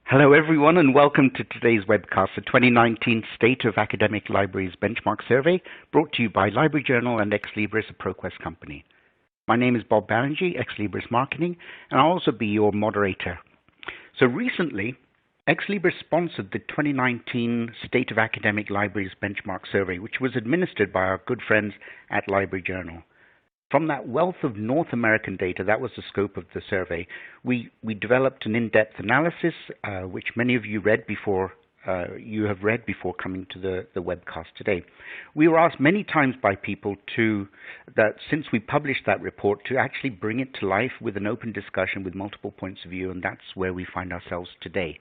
Hello, everyone, and welcome to today's webcast, the 2019 State of Academic Libraries Benchmark Survey, brought to you by Library Journal and Ex Libris, a ProQuest company. My name is Bob Banerjee, Ex Libris Marketing, and I'll also be your moderator. So recently, Ex Libris sponsored the 2019 State of Academic Libraries Benchmark Survey, which was administered by our good friends at Library Journal. From that wealth of North American data, that was the scope of the survey, we developed an in-depth analysis, which many of you read before, have read before coming to the webcast today. We were asked many times by people since we published that report, to actually bring it to life with an open discussion with multiple points of view, and that's where we find ourselves today.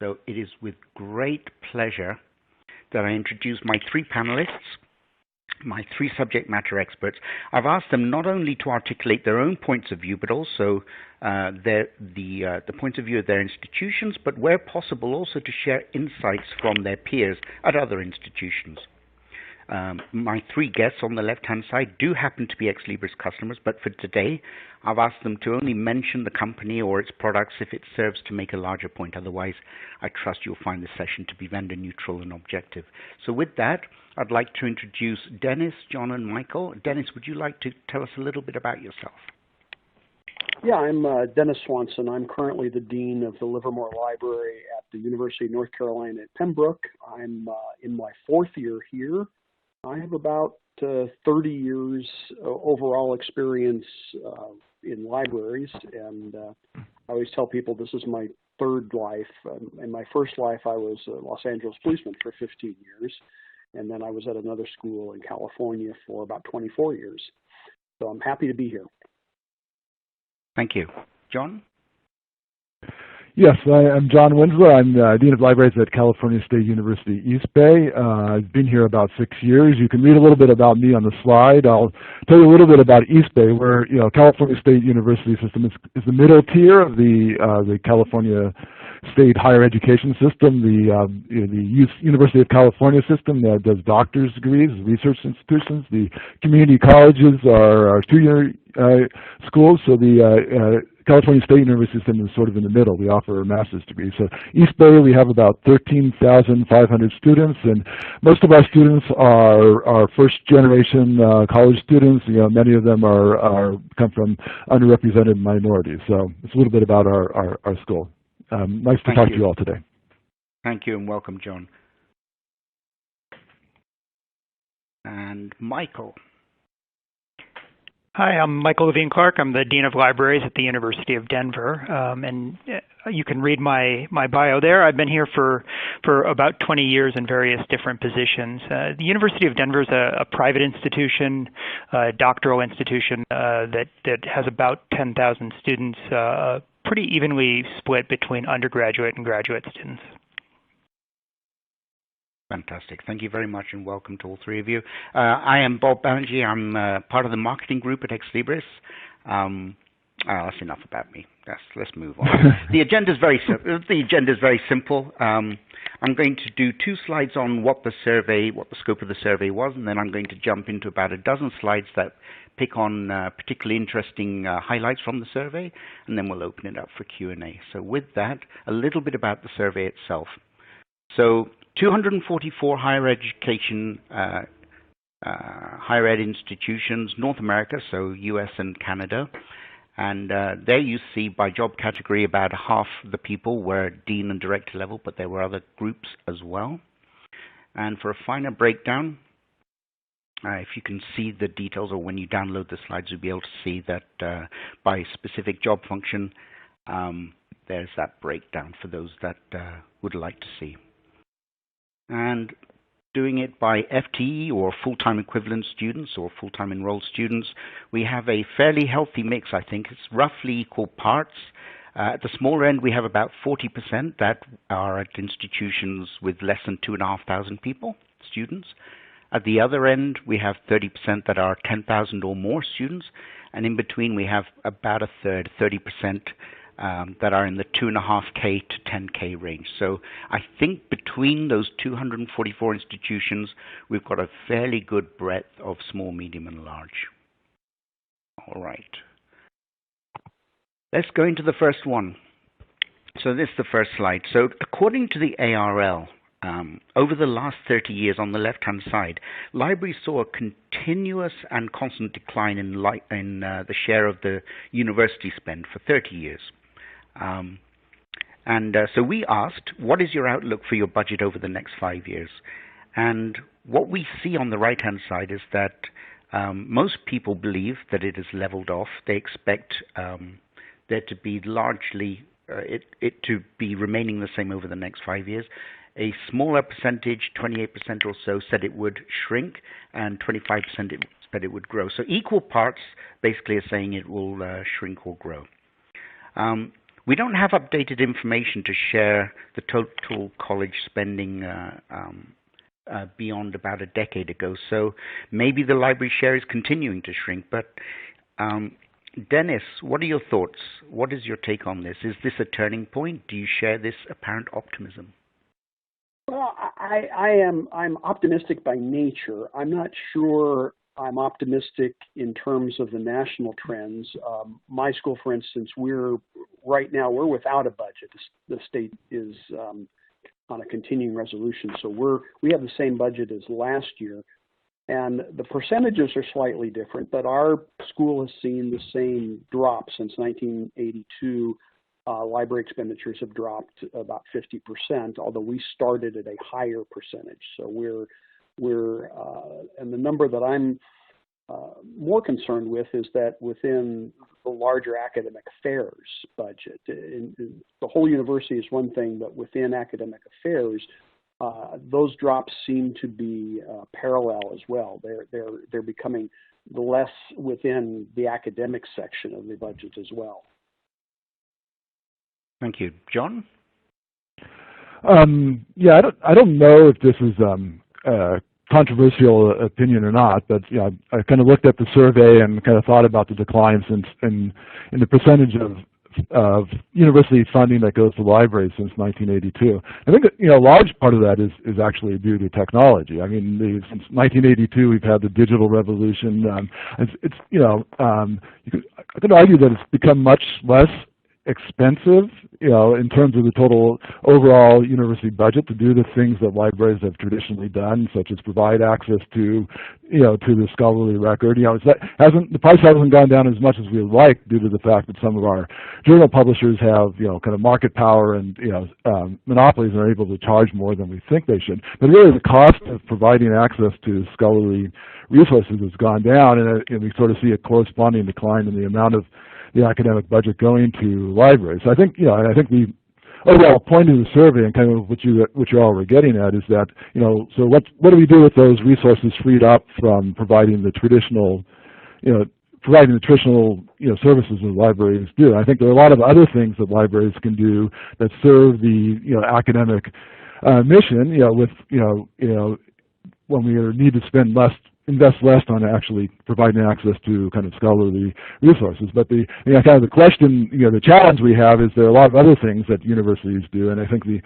So it is with great pleasure that I introduce my three panelists, my three subject matter experts. I've asked them not only to articulate their own points of view, but also the points of view of their institutions, but where possible also to share insights from their peers at other institutions. My three guests on the left-hand side do happen to be Ex Libris customers, but for today, I've asked them to only mention the company or its products if it serves to make a larger point. Otherwise, I trust you'll find the session to be vendor neutral and objective. So with that, I'd like to introduce Dennis, John, and Michael. Dennis, would you like to tell us a little bit about yourself? Yeah, I'm Dennis Swanson. I'm currently the Dean of the Livermore Library at the University of North Carolina at Pembroke. I'm in my fourth year here. I have about 30 years overall experience in libraries, and I always tell people this is my third life. In my first life, I was a Los Angeles policeman for 15 years, and then I was at another school in California for about 24 years. So I'm happy to be here. Thank you. John? Yes, I'm John Winslow. I'm Dean of Libraries at California State University, East Bay. I've been here about 6 years. You can read a little bit about me on the slide. I'll tell you a little bit about East Bay, where California State University system is the middle tier of the California State higher education system. The University of California system that does doctor's degrees, research institutions. The community colleges are two-year schools, so the California State University system is sort of in the middle. We offer a master's degree. So East Bay, we have about 13,500 students, and most of our students are first-generation college students. Many of them come from underrepresented minorities. So it's a little bit about our school. Nice to talk to you all today. Thank you, and welcome, John. And Michael. Hi, I'm Michael Levine-Clark. I'm the Dean of Libraries at the University of Denver, and you can read my bio there. I've been here for about 20 years in various different positions. The University of Denver is a private institution, a doctoral institution that has about 10,000 students, pretty evenly split between undergraduate and graduate students. Fantastic. Thank you very much, and welcome to all three of you. I am Bob Banerjee. I'm part of the marketing group at Ex Libris. That's enough about me. Let's move on. The agenda is very simple. I'm going to do 2 slides on what the scope of the survey was, and then I'm going to jump into about a dozen slides that pick on particularly interesting highlights from the survey, and then we'll open it up for Q&A. So with that, a little bit about the survey itself. So 244 higher education, higher ed institutions, North America, so US and Canada. And there you see by job category about half the people were dean and director level, but there were other groups as well. And for a finer breakdown, if you can see the details, or when you download the slides, you'll be able to see that by specific job function, there's that breakdown for those that would like to see. And doing it by FTE, or full-time equivalent students, or full-time enrolled students, we have a fairly healthy mix, I think. It's roughly equal parts. At the smaller end, we have about 40% that are at institutions with less than 2,500 people, students. At the other end, we have 30% that are 10,000 or more students. And in between, we have about a third, 30%, that are in the 2.5K to 10K range. So I think between those 244 institutions, we've got a fairly good breadth of small, medium, and large. All right. Let's go into the first one. So this is the first slide. So according to the ARL, over the last 30 years, on the left-hand side, libraries saw a continuous and constant decline in the share of the university spend for 30 years. So we asked, what is your outlook for your budget over the next 5 years? And what we see on the right-hand side is that most people believe that it has leveled off. They expect there to be largely it to be remaining the same over the next 5 years. A smaller percentage, 28% or so, said it would shrink, and 25% said it would grow. So equal parts basically are saying it will shrink or grow. We don't have updated information to share the total college spending beyond about a decade ago. So maybe the library share is continuing to shrink. But Dennis, what are your thoughts? What is your take on this? Is this a turning point? Do you share this apparent optimism? Well, I'm optimistic by nature. I'm not sure I'm optimistic in terms of the national trends. My school, for instance, right now we're without a budget. The state is on a continuing resolution, so we have the same budget as last year, and the percentages are slightly different. But our school has seen the same drop since 1982. Library expenditures have dropped about 50%, although we started at a higher percentage. So and the number that I'm more concerned with is that within the larger academic affairs budget, the whole university is one thing, but within academic affairs, those drops seem to be parallel as well. They're becoming less within the academic section of the budget as well. Thank you. John? Yeah, I don't know if this is a controversial opinion or not, but I kind of looked at the survey and kind of thought about the declines in the percentage of university funding that goes to libraries since 1982. I think that, a large part of that is actually due to technology. I mean, since 1982, we've had the digital revolution. I could argue that it's become much less expensive, in terms of the total overall university budget to do the things that libraries have traditionally done, such as provide access to, to the scholarly record. The price hasn't gone down as much as we would like due to the fact that some of our journal publishers have, kind of market power and, monopolies and are able to charge more than we think they should. But really, the cost of providing access to scholarly resources has gone down, and we sort of see a corresponding decline in the amount of the academic budget going to libraries. So I think, I think the overall point of the survey and kind of what you all were getting at is that, so what do we do with those resources freed up from providing the traditional, services that libraries do? I think there are a lot of other things that libraries can do that serve the, academic mission, when we need to invest less on actually providing access to kind of scholarly resources. But the kind of the question, the challenge we have is there are a lot of other things that universities do, and I think the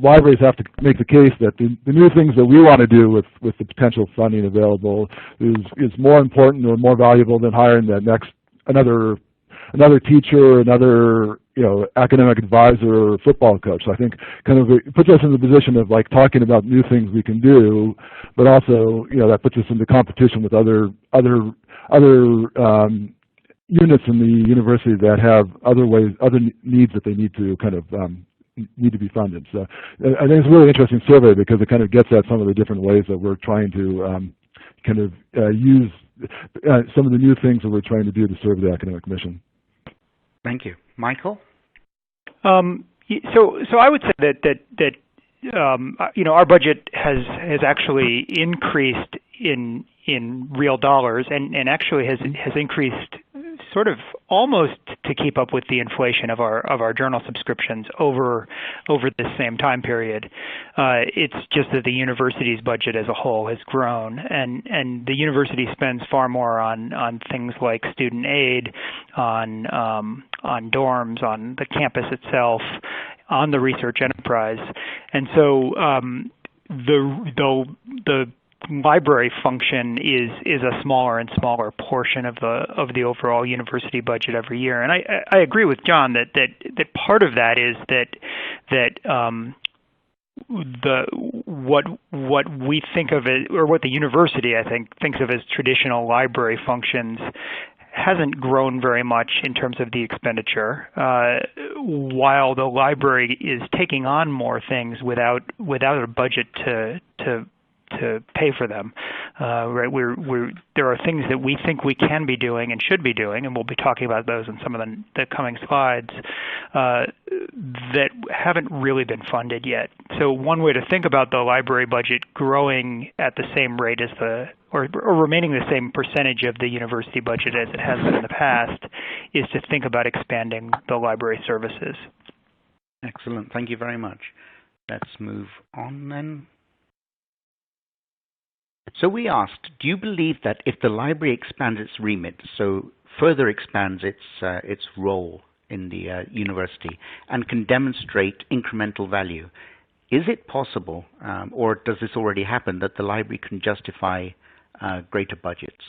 libraries have to make the case that the new things that we want to do with the potential funding available is more important or more valuable than hiring another teacher, another academic advisor or football coach. So I think kind of it puts us in the position of like talking about new things we can do, but also that puts us into competition with other units in the university that have other needs that they need to kind of need to be funded. So I think it's a really interesting survey because it kind of gets at some of the different ways that we're trying to use some of the new things that we're trying to do to serve the academic mission. Thank you. Michael? So I would say that our budget has actually increased in real dollars and actually has increased sort of almost to keep up with the inflation of our journal subscriptions over this same time period. It's just that the university's budget as a whole has grown, and the university spends far more on things like student aid, on dorms, on the campus itself, on the research enterprise, and so the library function is a smaller and smaller portion of the overall university budget every year. And I agree with John that part of that is that what we think of it, or what the university I think thinks of as traditional library functions, hasn't grown very much in terms of the expenditure, while the library is taking on more things without a budget to pay for them. Right? There are things that we think we can be doing and should be doing, and we'll be talking about those in some of the coming slides, that haven't really been funded yet. So one way to think about the library budget growing at the same rate as or remaining the same percentage of the university budget as it has been in the past is to think about expanding the library services. Excellent. Thank you very much. Let's move on then. So we asked, do you believe that if the library expands its remit, so further expands its role in the university and can demonstrate incremental value, is it possible, or does this already happen, that the library can justify greater budgets?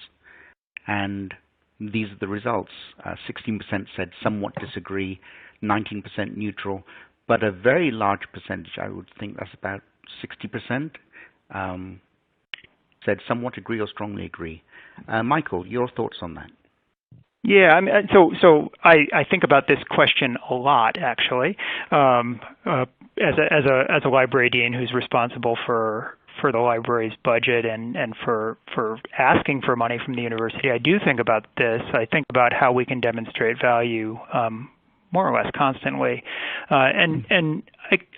And these are the results. 16% said somewhat disagree, 19% neutral, but a very large percentage, I would think that's about 60%, said somewhat agree or strongly agree. Michael, your thoughts on that? Yeah, I mean, so I think about this question a lot, actually. As a library dean who's responsible for the library's budget and for asking for money from the university, I do think about this. I think about how we can demonstrate value more or less constantly, and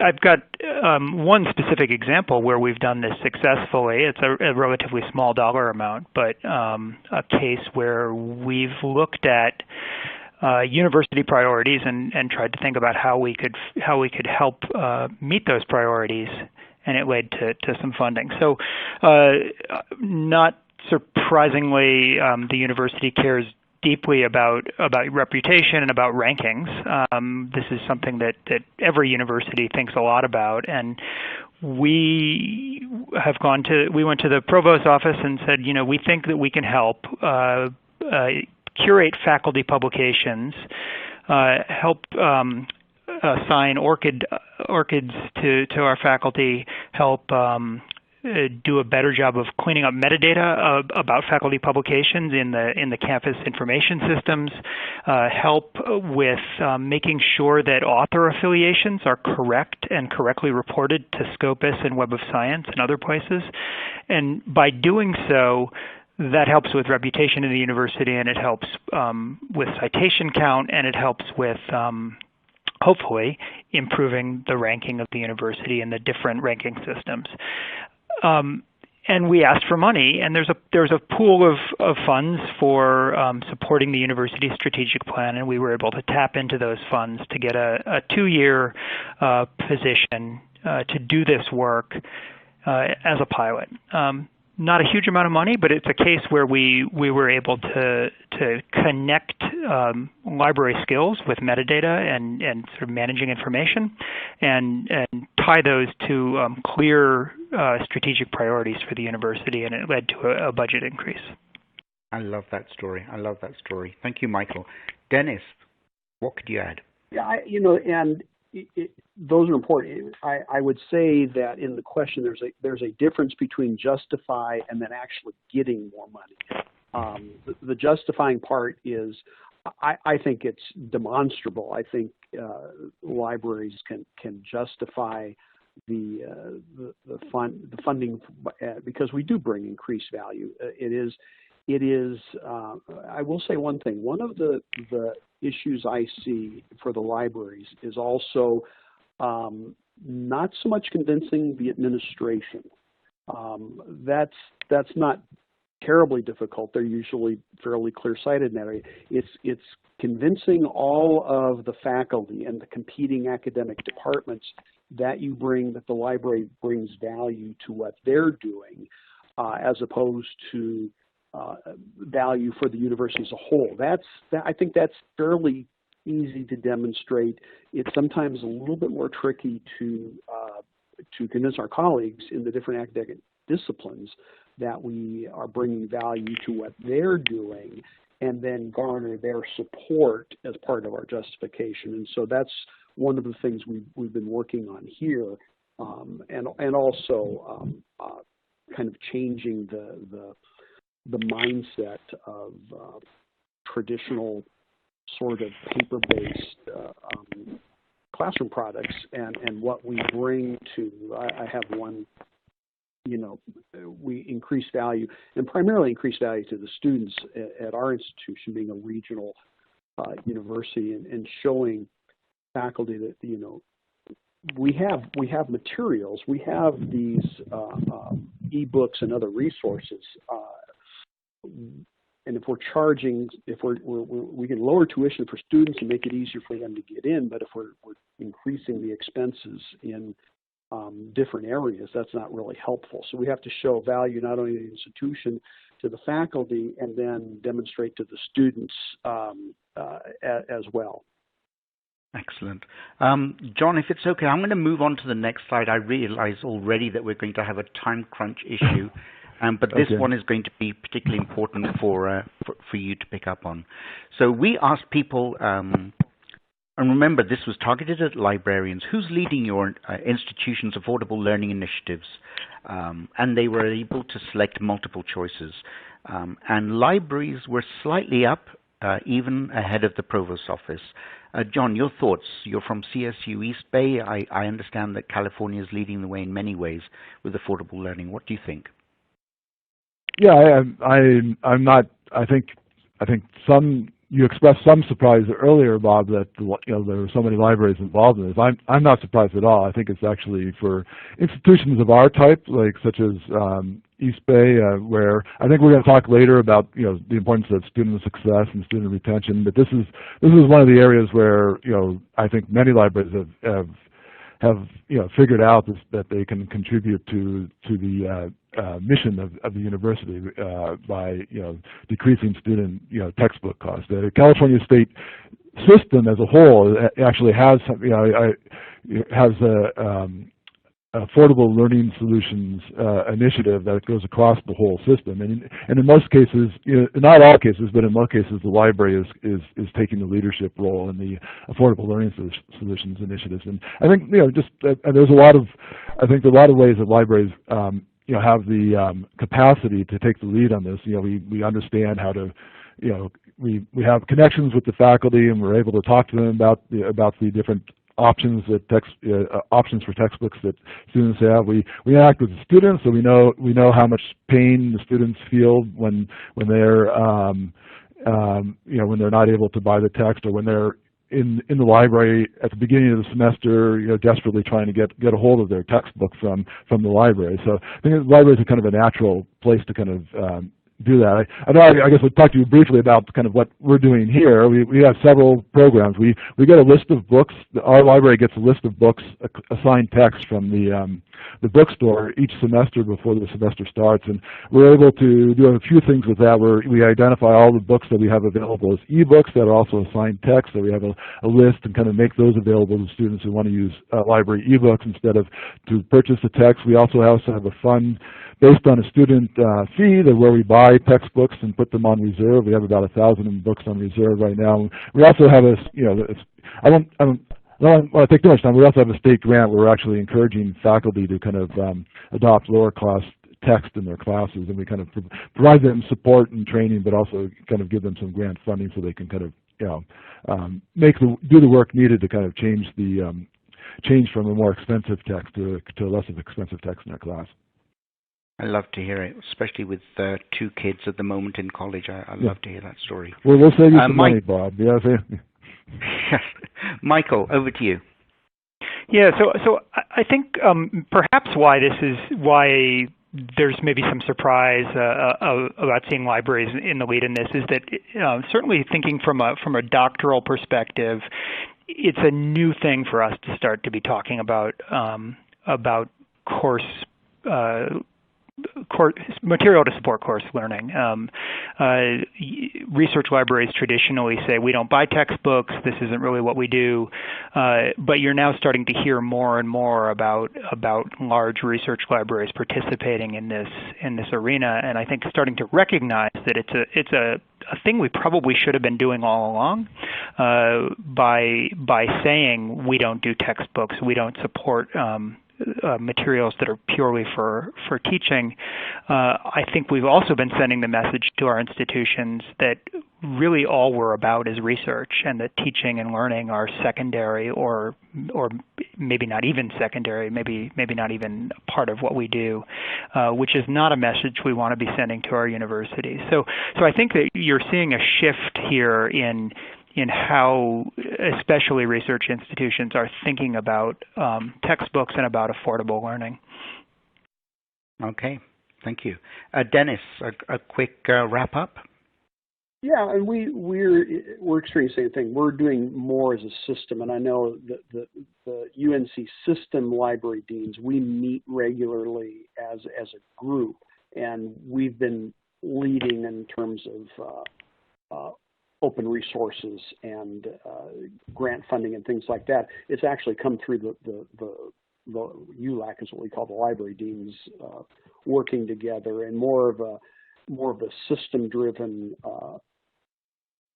I've got one specific example where we've done this successfully. It's a relatively small dollar amount, but a case where we've looked at university priorities and tried to think about how we could help meet those priorities, and it led to some funding. So, not surprisingly, the university cares deeply about reputation and about rankings. This is something that every university thinks a lot about, and we went to the provost's office and said, we think that we can help curate faculty publications, help assign orchids to our faculty, help do a better job of cleaning up metadata about faculty publications in the campus information systems, help with making sure that author affiliations are correct and correctly reported to Scopus and Web of Science and other places. And by doing so, that helps with reputation in the university, and it helps with citation count, and it helps with hopefully improving the ranking of the university in the different ranking systems. And we asked for money, and there's a pool of funds for supporting the university's strategic plan, and we were able to tap into those funds to get a 2-year position to do this work as a pilot. Not a huge amount of money, but it's a case where we were able to connect library skills with metadata and sort of managing information, and tie those to clear strategic priorities for the university, and it led to a budget increase. I love that story. Thank you, Michael. Dennis, what could you add? Yeah, those are important. I would say that in the question, there's a difference between justify and then actually getting more money. The justifying part is, I think it's demonstrable. I think libraries can justify the funding because we do bring increased value. It is. I will say one thing. One of the issues I see for the libraries is also not so much convincing the administration. That's not terribly difficult. They're usually fairly clear-sighted in that area. It's convincing all of the faculty and the competing academic departments that the library brings value to what they're doing, as opposed to value for the university as a whole. I think that's fairly easy to demonstrate. It's sometimes a little bit more tricky to convince our colleagues in the different academic disciplines, that we are bringing value to what they're doing and then garner their support as part of our justification. And so that's one of the things we've been working on here, and also kind of changing the mindset of traditional sort of paper-based classroom products and what we bring to, I have one, we increase value, and primarily increase value to the students at our institution, being a regional university, and showing faculty that, we have materials, we have these e-books and other resources, and if we're charging, we can lower tuition for students and make it easier for them to get in, but if we're increasing the expenses in different areas, that's not really helpful. So we have to show value not only to the institution, to the faculty, and then demonstrate to the students as well. Excellent. John, if it's okay, I'm going to move on to the next slide. I realize already that we're going to have a time crunch issue, but this one is going to be particularly important for you to pick up on. So we asked people, and remember this was targeted at librarians, who's leading your institution's affordable learning initiatives? And they were able to select multiple choices. And libraries were slightly up, even ahead of the provost's office. John, your thoughts? You're from CSU East Bay. I understand that California is leading the way in many ways with affordable learning. What do you think? Yeah, I'm not. I think you expressed some surprise earlier, Bob, that there were so many libraries involved in this. I'm not surprised at all. I think it's actually for institutions of our type, like such as East Bay, where I think we're going to talk later about the importance of student success and student retention. But this is one of the areas where I think many libraries have figured out that they can contribute to the mission of the university by decreasing student textbook costs. The California state system as a whole actually has affordable learning solutions initiative that goes across the whole system, and in most cases, not all cases, but in most cases, the library is taking the leadership role in the affordable learning solutions initiatives. And I think there's a lot of ways that libraries have the capacity to take the lead on this. We understand how to we have connections with the faculty, and we're able to talk to them about the different options options for textbooks that students have. We interact with the students, so we know how much pain the students feel when they're when they're not able to buy the text, or when they're in the library at the beginning of the semester, desperately trying to get a hold of their textbook from the library. So I think the library is kind of a natural place to kind of do that. I guess I'll talk to you briefly about kind of what we're doing here. We have several programs. We get a list of books. Our library gets a list of books, assigned text from the bookstore each semester before the semester starts, and we're able to do a few things with that. We identify all the books that we have available as e-books that are also assigned text, so we have a list and kind of make those available to students who want to use library e-books instead of to purchase the text. We also have a fund based on a student fee where we buy textbooks and put them on reserve. We have about 1,000 books on reserve right now. We also have I don't want to take too much time. We also have a state grant where we're actually encouraging faculty to kind of adopt lower cost text in their classes, and we kind of provide them support and training, but also kind of give them some grant funding so they can kind of do the work needed to kind of change from a more expensive text to a less expensive text in their class. I love to hear it, especially with 2 kids at the moment in college. I love to hear that story. Well, we'll save you some money, Bob. Yeah. Michael, over to you. Yeah, so I think perhaps why there's maybe some surprise about seeing libraries in the lead in this is that certainly thinking from a doctoral perspective, it's a new thing for us to start to be talking about course material to support course learning. Research libraries traditionally say we don't buy textbooks, this isn't really what we do, but you're now starting to hear more and more about large research libraries participating in this arena, and I think starting to recognize that it's a thing we probably should have been doing all along by saying we don't do textbooks, we don't support materials that are purely for teaching. I think we've also been sending the message to our institutions that really all we're about is research, and that teaching and learning are secondary, or maybe not even secondary, maybe not even part of what we do, which is not a message we want to be sending to our universities. So I think that you're seeing a shift here in how especially research institutions are thinking about textbooks and about affordable learning. Okay, thank you. Dennis, a quick wrap-up? Yeah, and we're experiencing the same thing. We're doing more as a system, and I know that the UNC system library deans, we meet regularly as a group, and we've been leading in terms of open resources and grant funding and things like that. It's actually come through the ULAC is what we call the library deans working together, and more of a system-driven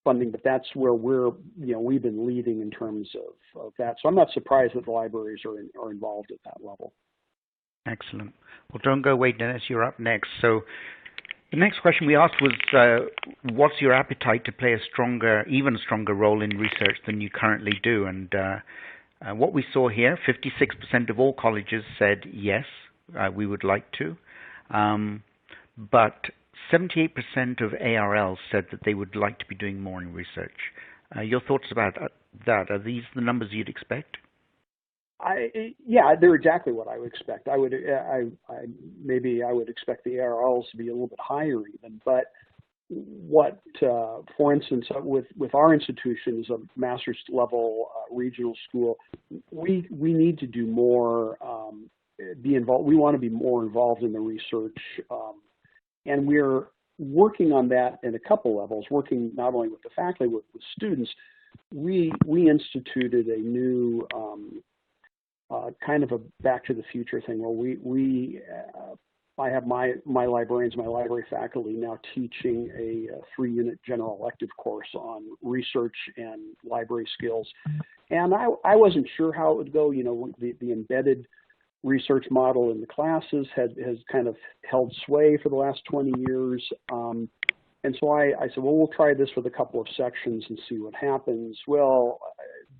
funding. But that's where we've been leading in terms of that. So I'm not surprised that the libraries are involved at that level. Excellent. Well, don't go away, Dennis. You're up next. So the next question we asked was, what's your appetite to play even stronger role in research than you currently do? And what we saw here, 56% of all colleges said yes, we would like to. But 78% of ARLs said that they would like to be doing more in research. Your thoughts about that? Are these the numbers you'd expect? Yeah, they're exactly what I would expect. Maybe I would expect the ARLs to be a little bit higher even. But what, for instance, with our institution as a master's level regional school, we need to do more, be involved. We want to be more involved in the research, and we're working on that in a couple levels. Working not only with the faculty, with students. We instituted a new kind of a back to the future thing where I have my librarians, my library faculty now teaching a 3-unit general elective course on research and library skills. And I wasn't sure how it would go. You know, the embedded research model in the classes has kind of held sway for the last 20 years. And so I said, well, we'll try this with a couple of sections and see what happens. Well,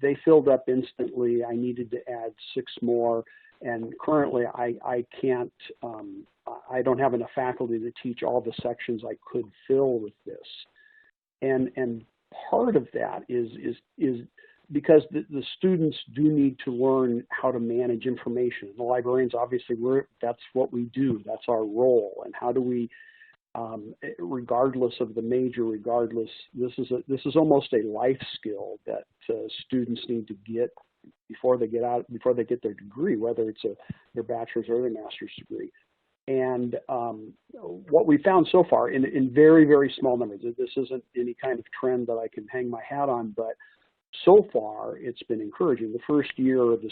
they filled up instantly. I needed to add 6 more. And currently I can't, I don't have enough faculty to teach all the sections I could fill with this. And part of that is because the students do need to learn how to manage information. The librarians, obviously, that's what we do. That's our role. And how do we, regardless of the major, this is almost a life skill that students need to get before they get their degree, whether it's their bachelor's or their master's degree. And what we found so far in very, very small numbers, this isn't any kind of trend that I can hang my hat on, but so far it's been encouraging. The first year of the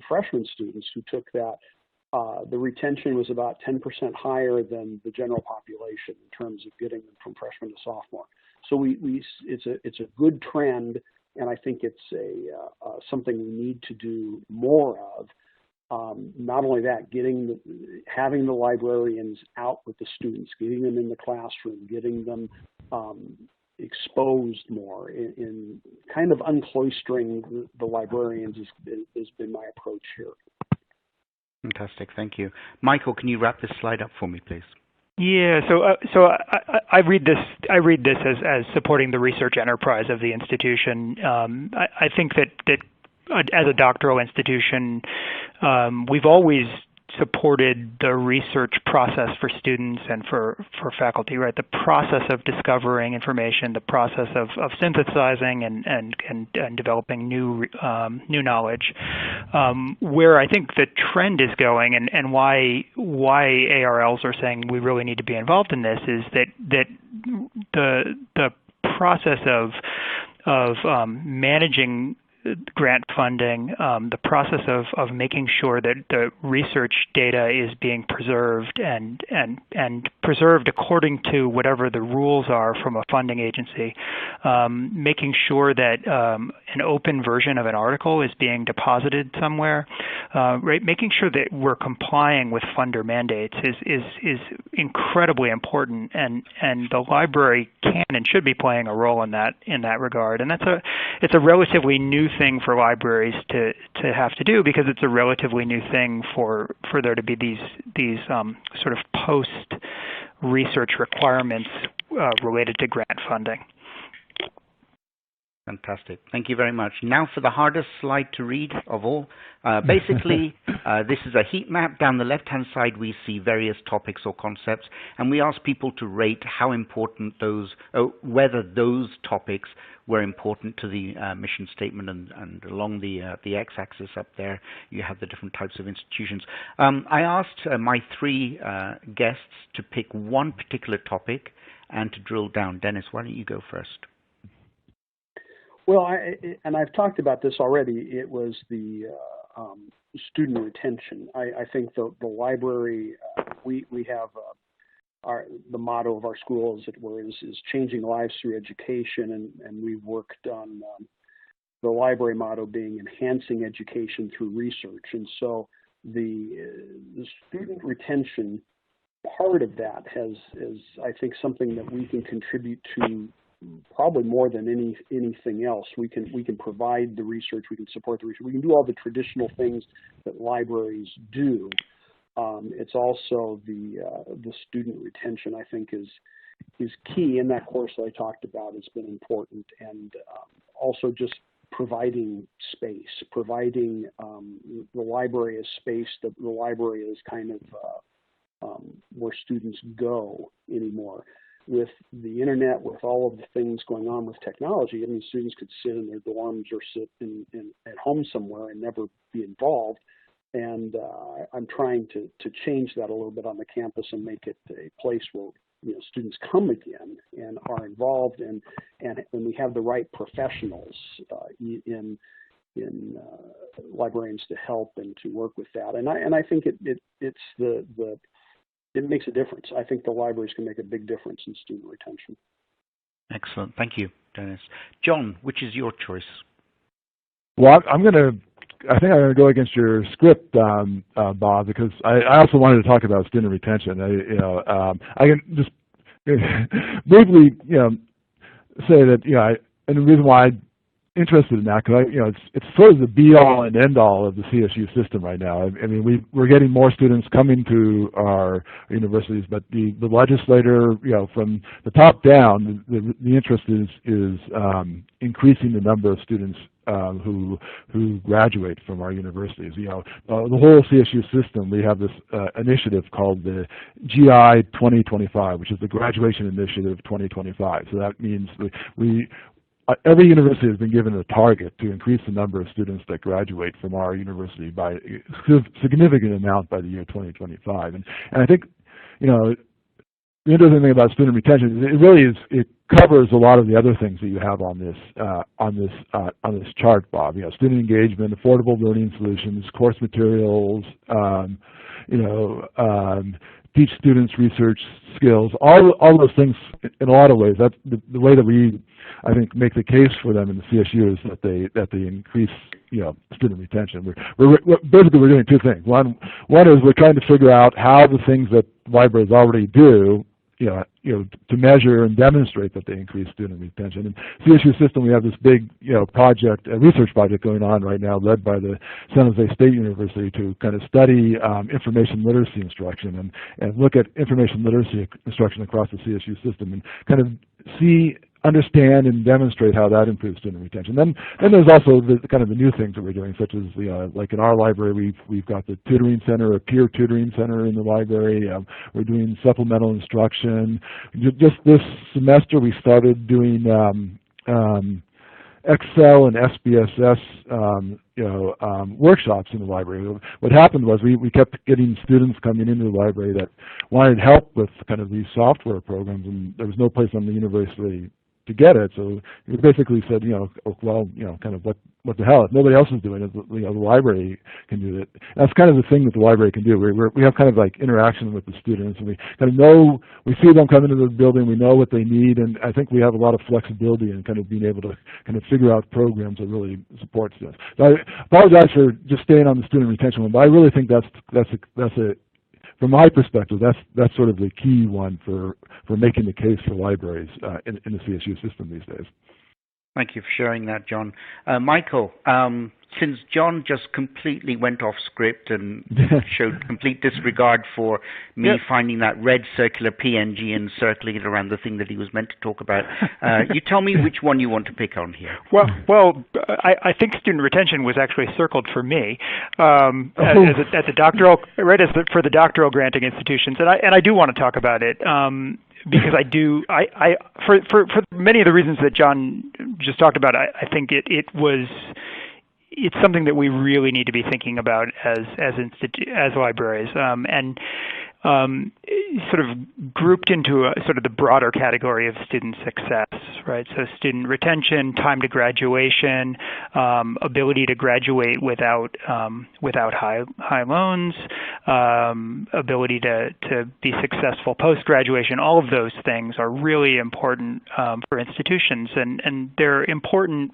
freshman students who took that, the retention was about 10% higher than the general population in terms of getting them from freshman to sophomore. So it's a good trend, and I think it's something we need to do more of. Not only that, having the librarians out with the students, getting them in the classroom, getting them exposed more, in kind of uncloistering the librarians has been my approach here. Fantastic, thank you. Michael, can you wrap this slide up for me, please? Yeah, so I read this as supporting the research enterprise of the institution. I think that as a doctoral institution, we've always supported the research process for students and for faculty, right? The process of discovering information, the process of synthesizing and developing new knowledge. where I think the trend is going, and why ARLs are saying we really need to be involved in this, is that the process of managing grant funding, the process of making sure that the research data is being preserved and preserved according to whatever the rules are from a funding agency, making sure that an open version of an article is being deposited somewhere, right? Making sure that we're complying with funder mandates is incredibly important, and the library can and should be playing a role in that regard. And it's a relatively new thing for libraries to have to do, because it's a relatively new thing for there to be these sort of post research requirements related to grant funding. Fantastic. Thank you very much. Now for the hardest slide to read of all. Basically, this is a heat map. Down the left-hand side, we see various topics or concepts, and we ask people to rate how important those, whether those topics were important to the mission statement, and along the x-axis up there, you have the different types of institutions. I asked my three guests to pick one particular topic and to drill down. Dennis, why don't you go first? Well, and I've talked about this already. It was the student retention. I think the library, we have the motto of our school, as it were, is changing lives through education, and we've worked on the library motto being enhancing education through research. And so the student retention part of that is I think something that we can contribute to probably more than anything else. We can provide the research, we can support the research, we can do all the traditional things that libraries do. It's also the student retention, I think, is key. In that course that I talked about, has been important, and also just providing space, providing the library as space, that the library is kind of where students go anymore. With the internet, with all of the things going on with technology, I mean, students could sit in their dorms or sit at home somewhere and never be involved. And I'm trying to change that a little bit on the campus and make it a place where students come again and are involved, and we have the right professionals in librarians to help and to work with that. And I think it makes a difference. I think the libraries can make a big difference in student retention. Excellent. Thank you, Dennis. John, which is your choice? Well, I think I'm going to go against your script, Bob, because I also wanted to talk about student retention. I can just briefly, say that, and the reason why I'm interested in that, because it's sort of the be-all and end-all of the CSU system right now. I mean, we're getting more students coming to our universities, but the legislator, from the top down, the interest is increasing the number of students who graduate from our universities. The whole CSU system, we have this initiative called the GI 2025, which is the Graduation Initiative 2025. So that means every university has been given a target to increase the number of students that graduate from our university by a significant amount by the year 2025. And I think, the interesting thing about student retention is it covers a lot of the other things that you have on this chart, Bob. Student engagement, affordable learning solutions, course materials, teach students research skills, all those things. In a lot of ways, that's the way that we, I think, make the case for them in the CSU is that they increase student retention. Basically we're doing two things. One is we're trying to figure out how the things that libraries already do, to measure and demonstrate that they increase student retention. In CSU system, we have this big, research project going on right now, led by the San Jose State University, to kind of study information literacy instruction and look at information literacy instruction across the CSU system and kind of understand and demonstrate how that improves student retention. Then there's also the new things that we're doing, such as like in our library, we've got the tutoring center, a peer tutoring center in the library. We're doing supplemental instruction. Just this semester, we started doing Excel and SPSS workshops in the library. What happened was we kept getting students coming into the library that wanted help with kind of these software programs, and there was no place on the university to get it. So we basically said, kind of what the hell? If nobody else is doing it, the library can do it. That's kind of the thing that the library can do. We have kind of like interaction with the students, and we kind of know, we see them come into the building, we know what they need, and I think we have a lot of flexibility in kind of being able to kind of figure out programs that really support students. So I apologize for just staying on the student retention one, but I really think that's a from my perspective, that's sort of the key one for making the case for libraries in the CSU system these days. Thank you for sharing that, John. Michael, since John just completely went off script and showed complete disregard for me finding that red circular PNG and circling it around the thing that he was meant to talk about, you tell me which one you want to pick on here. Well, I think student retention was actually circled for me at the doctoral, for the doctoral granting institutions, and I do want to talk about it. Because for many of the reasons that John just talked about, I think it's something that we really need to be thinking about as libraries, and sort of grouped into sort of the broader category of student success, right? So student retention, time to graduation, ability to graduate without high loans, ability to be successful post-graduation. All of those things are really important for institutions, and they're important.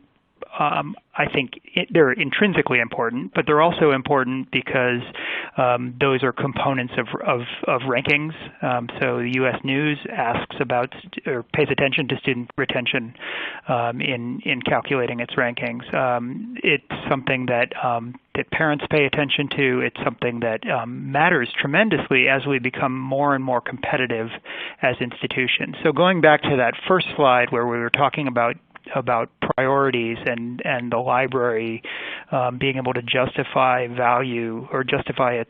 I think they're intrinsically important, but they're also important because those are components of rankings. So the U.S. News asks about or pays attention to student retention in calculating its rankings. It's something that parents pay attention to. It's something that matters tremendously as we become more and more competitive as institutions. So going back to that first slide where we were talking about priorities and the library being able to justify value or justify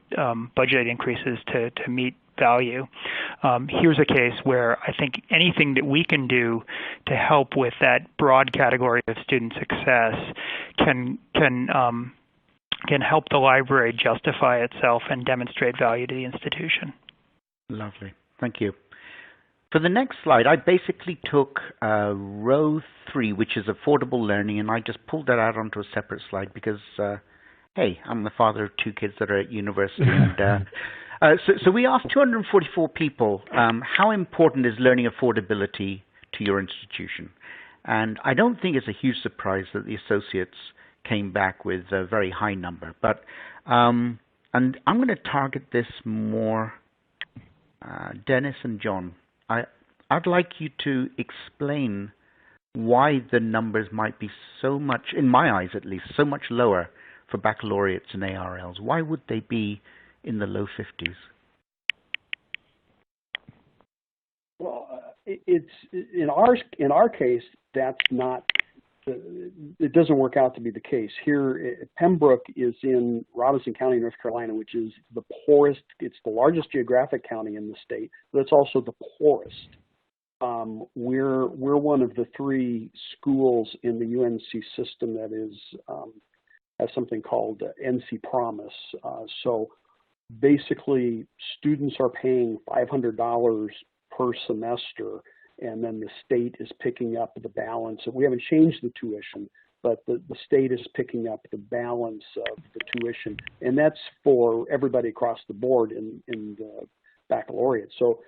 budget increases to meet value. Here's a case where I think anything that we can do to help with that broad category of student success can help the library justify itself and demonstrate value to the institution. Lovely. Thank you. For the next slide, I basically took row 3, which is affordable learning, and I just pulled that out onto a separate slide because, hey, I'm the father of 2 kids that are at university. And so we asked 244 people, how important is learning affordability to your institution? And I don't think it's a huge surprise that the associates came back with a very high number. But and I'm going to target this more, Dennis and John. I'd like you to explain why the numbers might be so much, in my eyes at least, so much lower for baccalaureates and ARLs. Why would they be in the low 50s? Well, it's in our case, that's not. It doesn't work out to be the case. Here, Pembroke is in Robinson County, North Carolina, which is the poorest. It's the largest geographic county in the state, but it's also the poorest. We're one of the 3 schools in the UNC system that is has something called NC Promise. So basically, students are paying $500 per semester, and then the state is picking up the balance. We haven't changed the tuition, but the state is picking up the balance of the tuition, and that's for everybody across the board in the baccalaureate. So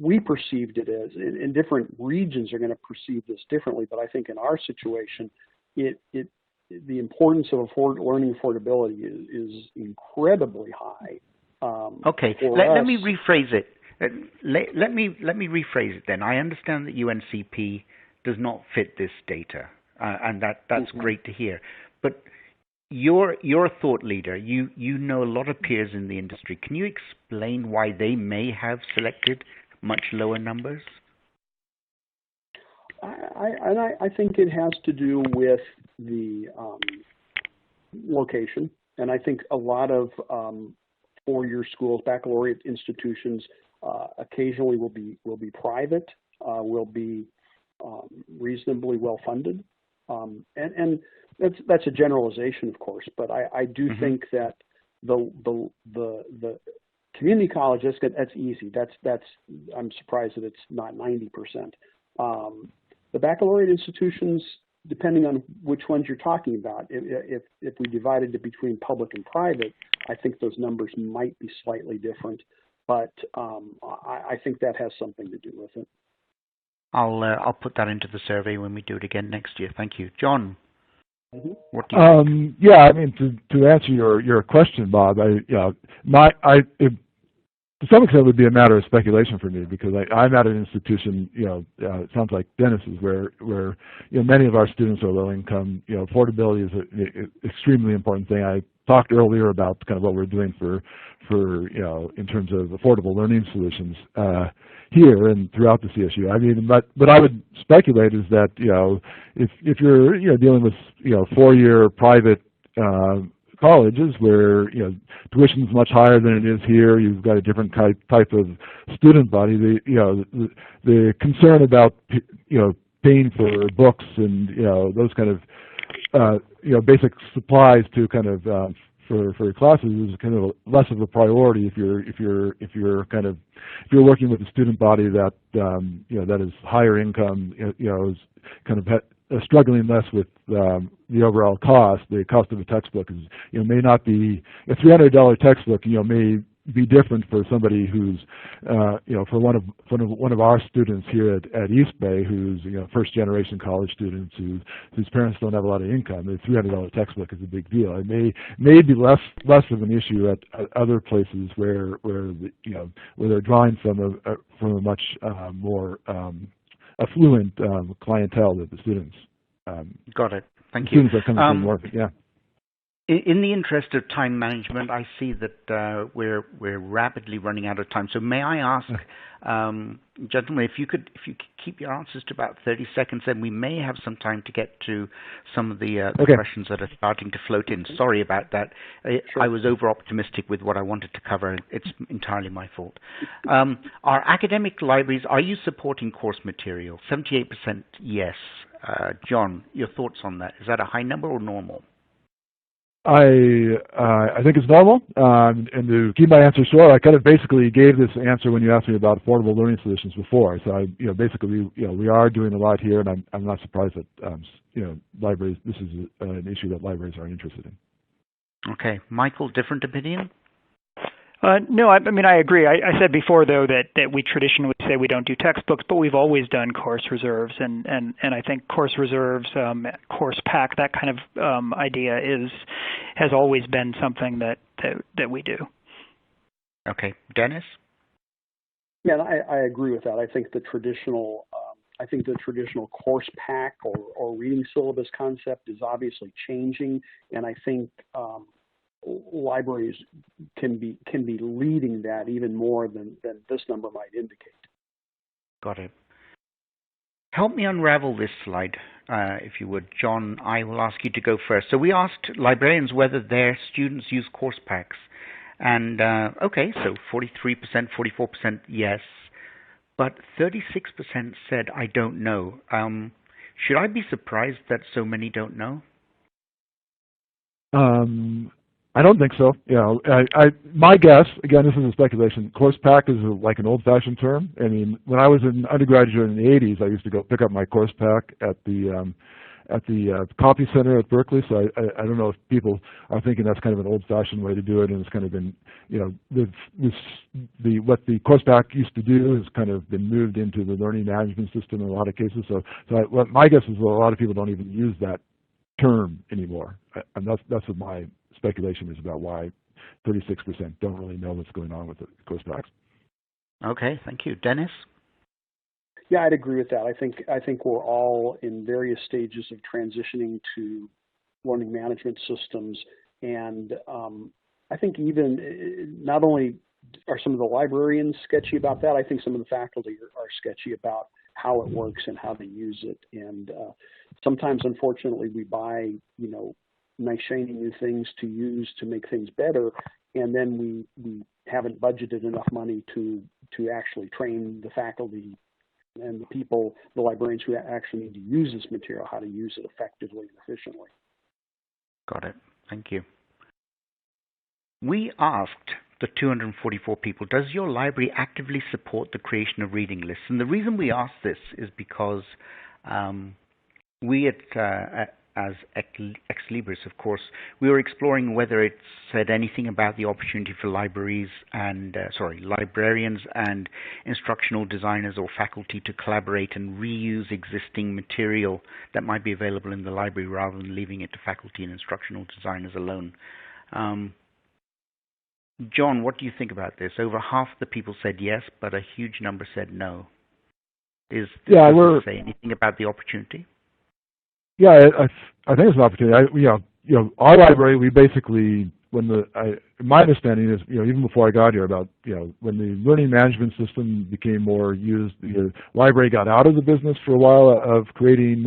we perceived it as, in different regions are going to perceive this differently, but I think in our situation, the importance of learning affordability is incredibly high. Okay, let me rephrase it. Let me rephrase it then. I understand that UNCP does not fit this data, and that's great to hear. But you're a thought leader. You know a lot of peers in the industry. Can you explain why they may have selected much lower numbers? I think it has to do with the location, and I think a lot of 4-year schools, baccalaureate institutions, occasionally will be private, will be reasonably well funded, and that's a generalization, of course, but I do think that the community college, that's easy. That's I'm surprised that it's not 90%. The baccalaureate institutions, depending on which ones you're talking about, if we divided it between public and private, I think those numbers might be slightly different, but I think that has something to do with it. I'll put that into the survey when we do it again next year. Thank you, John. What do you think? Yeah, I mean, to answer your question, Bob, to some extent, it would be a matter of speculation for me because I'm at an institution, it sounds like Dennis's, where many of our students are low income. Affordability is an extremely important thing. I talked earlier about kind of what we're doing for in terms of affordable learning solutions here and throughout the CSU. I mean, but I would speculate is that if you're dealing with 4-year private colleges where tuition is much higher than it is here. You've got a different type of student body. The concern about paying for books and those kind of basic supplies to kind of for classes is kind of less of a priority if you're working with a student body that that is higher income, is kind of struggling less with the overall cost. The cost of a textbook is may not be a $300 textbook. May be different for somebody who's for one of our students here at East Bay, who's first generation college students whose parents don't have a lot of income. The $300 textbook is a big deal. It may be less of an issue at other places where they're drawing from a much more affluent clientele that the students. Got it. Thank you. Students are coming from more, yeah. In the interest of time management, I see that we're rapidly running out of time. So may I ask, gentlemen, if you could keep your answers to about 30 seconds, then we may have some time to get to some of the questions that are starting to float in. Sorry about that. Sure. I was over-optimistic with what I wanted to cover. It's entirely my fault. Our academic libraries, are you supporting course material? 78% yes. John, your thoughts on that? Is that a high number or normal? I think it's normal, and to keep my answer short, I kind of basically gave this answer when you asked me about affordable learning solutions before. So basically, we are doing a lot here, and I'm not surprised that libraries. This is an issue that libraries are interested in. Okay, Michael, different opinion? No, I mean, I agree. I said before, though, that we traditionally say we don't do textbooks, but we've always done course reserves, and I think course reserves, course pack, that kind of idea has always been something that we do. Okay, Dennis? Yeah, I agree with that. I think the traditional course pack or reading syllabus concept is obviously changing, and I think libraries can be leading that even more than this number might indicate. Got it. Help me unravel this slide, if you would. John, I will ask you to go first. So we asked librarians whether their students use course packs. And, okay, so 43%, 44% yes, but 36% said, I don't know. Should I be surprised that so many don't know? I don't think so. My guess, again, this is a speculation. Course pack is like an old-fashioned term. I mean, when I was an undergraduate in the '80s, I used to go pick up my course pack at the copy center at Berkeley. So I don't know if people are thinking that's kind of an old-fashioned way to do it, and it's kind of been, what the course pack used to do has kind of been moved into the learning management system in a lot of cases. So my guess is a lot of people don't even use that term anymore, and that's what my speculation is about why 36% don't really know what's going on with the course packs. Okay, thank you. Dennis? Yeah, I'd agree with that. I think we're all in various stages of transitioning to learning management systems, and I think even not only are some of the librarians sketchy about that, I think some of the faculty are sketchy about how it works and how they use it. And sometimes, unfortunately, we buy, nice shiny new things to use to make things better, and then we haven't budgeted enough money to actually train the faculty and the people, the librarians who actually need to use this material, how to use it effectively and efficiently. Got it. Thank you. We asked the 244 people, does your library actively support the creation of reading lists? And the reason we asked this is because we as Ex Libris, of course, we were exploring whether it said anything about the opportunity for librarians and instructional designers or faculty to collaborate and reuse existing material that might be available in the library rather than leaving it to faculty and instructional designers alone. John, what do you think about this? Over half the people said yes, but a huge number said no. Does it say anything about the opportunity? Yeah, I think it's an opportunity. Our library, we basically, my understanding is, even before I got here, about when the learning management system became more used, the library got out of the business for a while of creating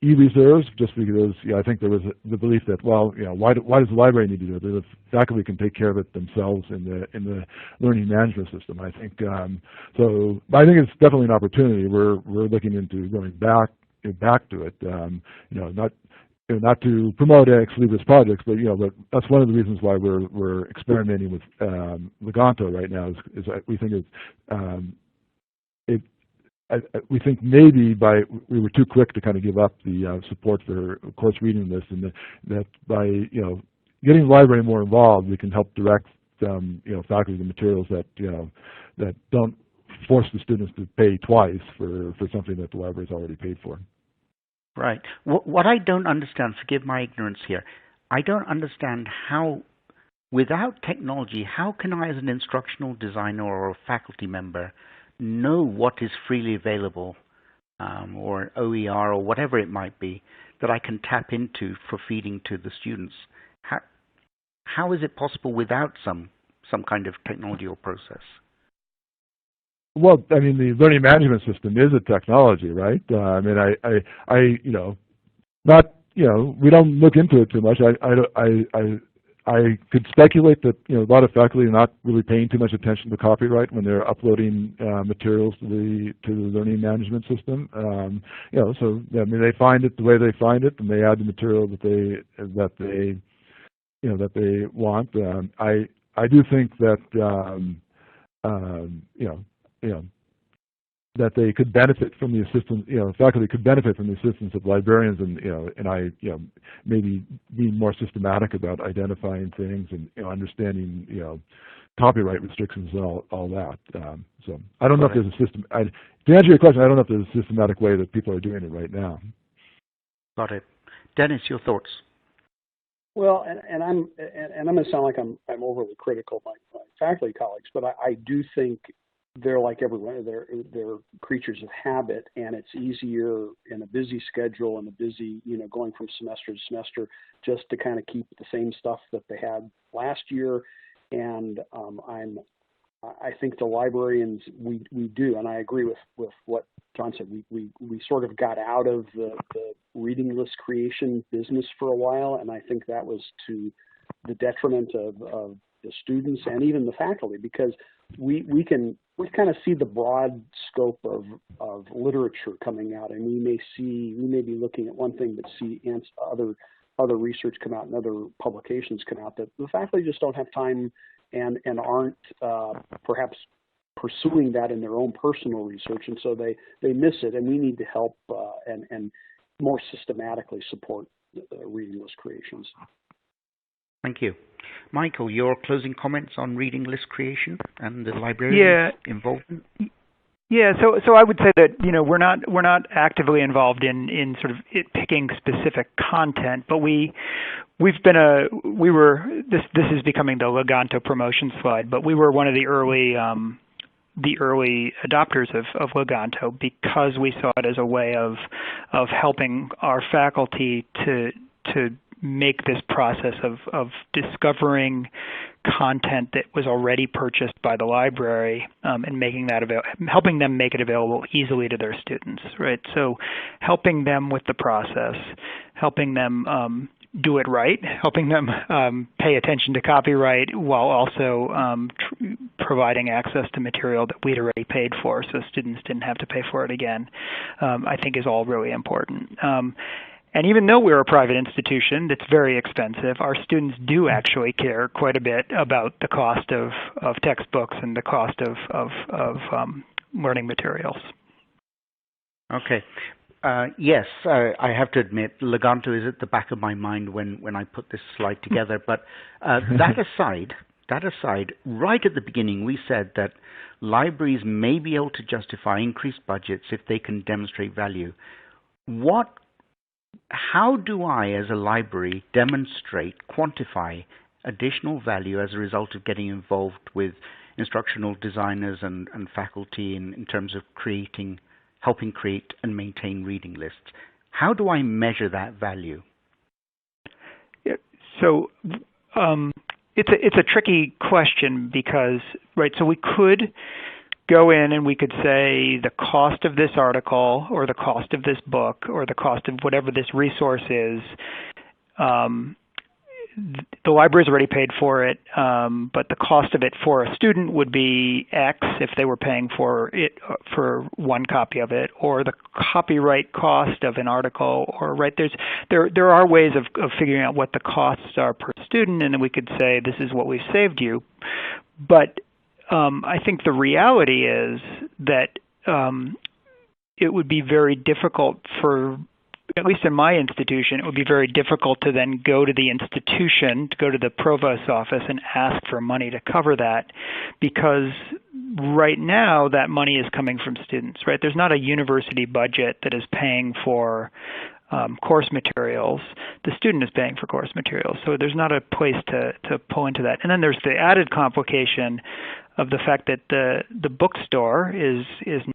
e-reserves, just because I think there was the belief that, why does the library need to do it? The faculty can take care of it themselves in the learning management system. I think but I think it's definitely an opportunity. We're looking into going back to it. Not to promote Ex Libris projects, but but that's one of the reasons why we're experimenting with Leganto right now. Is that we think we think maybe we were too quick to kind of give up the support for course reading lists, and that by getting the library more involved, we can help direct faculty to materials that that don't force the students to pay twice for something that the library's already paid for. Right. What I don't understand, forgive my ignorance here, I don't understand how, without technology, how can I as an instructional designer or a faculty member know what is freely available or an OER or whatever it might be that I can tap into for feeding to the students? How is it possible without some kind of technology or process? Well, I mean, the learning management system is a technology, right? We don't look into it too much. I could speculate that a lot of faculty are not really paying too much attention to copyright when they're uploading materials to the learning management system. So they find it the way they find it, and they add the material that they want. I do think that that they could benefit from the assistance, faculty could benefit from the assistance of librarians, and maybe being more systematic about identifying things and understanding copyright restrictions and all that. So I don't know if there's a system. To answer your question, I don't know if there's a systematic way that people are doing it right now. Got it. Dennis, your thoughts? Well, and I'm going to sound like I'm overly critical of my faculty colleagues, but I do think they're like everyone. They're creatures of habit, and it's easier in a busy schedule and a busy, going from semester to semester, just to kind of keep the same stuff that they had last year. And I think the librarians, we do, and I agree with what John said. We sort of got out of the reading list creation business for a while, and I think that was to the detriment of the students and even the faculty, because we kind of see the broad scope of literature coming out, and we may be looking at one thing but see other research come out and other publications come out that the faculty just don't have time and aren't perhaps pursuing that in their own personal research, and so they miss it, and we need to help and more systematically support reading list creations. Thank you. Michael, your closing comments on reading list creation and the librarians' involvement? Yeah, so I would say that we're not actively involved in sort of picking specific content, but this is becoming the Leganto promotion slide, but we were one of the early adopters of Leganto because we saw it as a way of helping our faculty to make this process of discovering content that was already purchased by the library and making that helping them make it available easily to their students, right? So helping them with the process, helping them do it right, helping them pay attention to copyright while also providing access to material that we'd already paid for so students didn't have to pay for it again, I think is all really important. And even though we're a private institution that's very expensive, our students do actually care quite a bit about the cost of textbooks and the cost of learning materials. Okay. Yes, I have to admit, Leganto is at the back of my mind when I put this slide together. But that aside, right at the beginning, we said that libraries may be able to justify increased budgets if they can demonstrate value. How do I, as a library, demonstrate, quantify additional value as a result of getting involved with instructional designers and faculty in terms of helping create and maintain reading lists? How do I measure that value? Yeah, so it's a tricky question because, right, so we could go in and we could say the cost of this article or the cost of this book or the cost of whatever this resource is, the library's already paid for it, but the cost of it for a student would be X if they were paying for it for one copy of it, or the copyright cost of an article, or right there are ways of figuring out what the costs are per student, and then we could say this is what we've saved you. But I think the reality is that it would be very difficult for, at least in my institution, it would be very difficult to then go to the institution, to go to the provost's office and ask for money to cover that, because right now that money is coming from students, right? There's not a university budget that is paying for course materials. The student is paying for course materials, so there's not a place to pull into that. And then there's the added complication of the fact that the bookstore is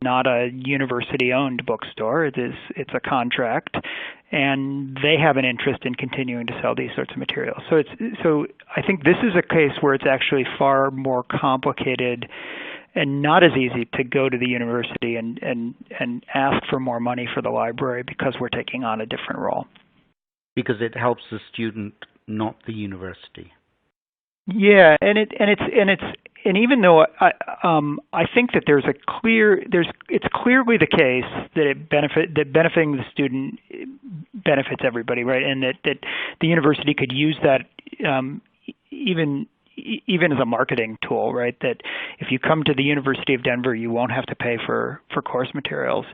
not a university-owned bookstore. It's a contract, and they have an interest in continuing to sell these sorts of materials. So I think this is a case where it's actually far more complicated and not as easy to go to the university and ask for more money for the library because we're taking on a different role. Because it helps the student, not the university. Yeah, and even though I think that it's clearly the case that benefiting the student benefits everybody, right? And that the university could use that even as a marketing tool, right? That if you come to the University of Denver, you won't have to pay for course materials,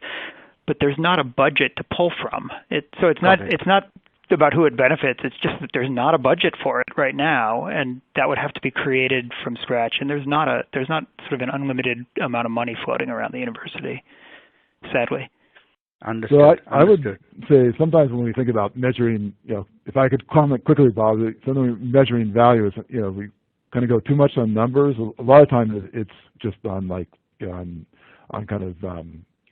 but there's not a budget to pull from. So it's not about who it benefits. It's just that there's not a budget for it right now, and that would have to be created from scratch. And there's not sort of an unlimited amount of money floating around the university, sadly. Understood. So I would say sometimes when we think about measuring, if I could comment quickly, Bob, sometimes measuring value is, we kind of go too much on numbers. A lot of times it's just on on kind of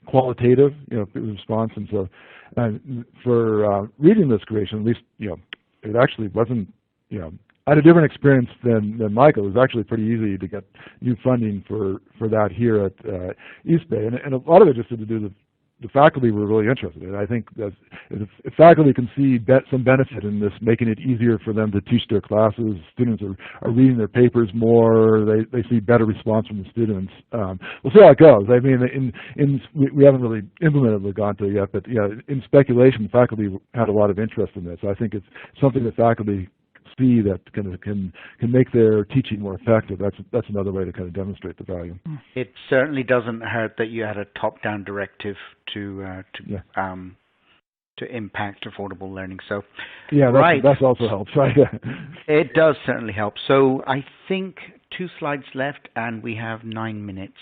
qualitative, response. And so for reading list creation, at least, it actually wasn't, I had a different experience than Michael. It was actually pretty easy to get new funding for that here at East Bay. And a lot of it just had to do with the faculty were really interested in it. I think that if faculty can see some benefit in this, making it easier for them to teach their classes, students are reading their papers more, they see better response from the students. We'll see how it goes. I mean, we haven't really implemented Leganto yet, but in speculation, faculty had a lot of interest in this. So I think it's something that faculty see that can make their teaching more effective. That's another way to kind of demonstrate the value. It certainly doesn't hurt that you had a top-down directive to impact affordable learning. So yeah, that also helps, right? It does certainly help. So I think 2 slides left, and we have 9 minutes,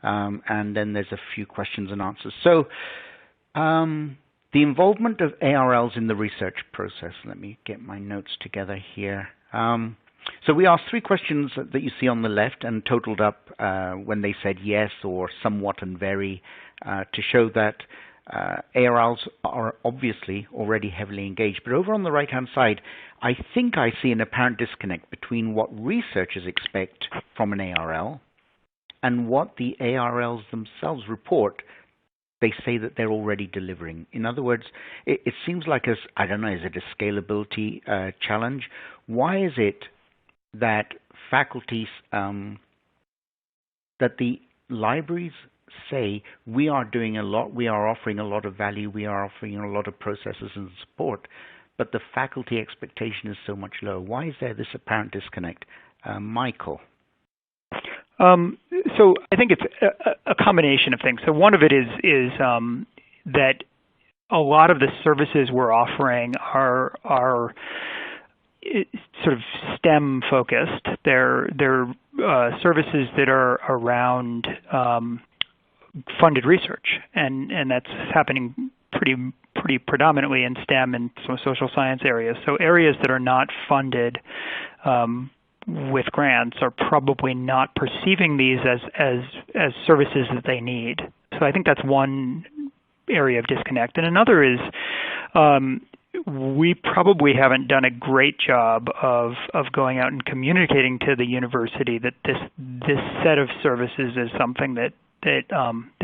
and then there's a few questions and answers. So. The involvement of ARLs in the research process. Let me get my notes together here. So we asked 3 questions that you see on the left and totaled up when they said yes or somewhat and very to show that ARLs are obviously already heavily engaged. But over on the right-hand side, I think I see an apparent disconnect between what researchers expect from an ARL and what the ARLs themselves report they say that they're already delivering. In other words, it seems like I don't know, is it a scalability challenge? Why is it that faculties, that the libraries say, we are doing a lot, we are offering a lot of value, we are offering a lot of processes and support, but the faculty expectation is so much lower. Why is there this apparent disconnect? Michael. So I think it's a combination of things. So one of it is that a lot of the services we're offering are sort of STEM focused. They're services that are around funded research, and that's happening pretty predominantly in STEM and some social science areas. So areas that are not funded with grants are probably not perceiving these as services that they need. So I think that's one area of disconnect. And another is we probably haven't done a great job of going out and communicating to the university that this set of services is something that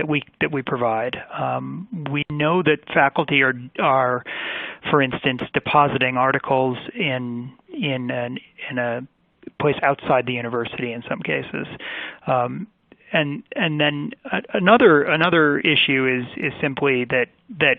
we provide. We know that faculty are, for instance, depositing articles in a place outside the university in some cases. And then another issue is simply that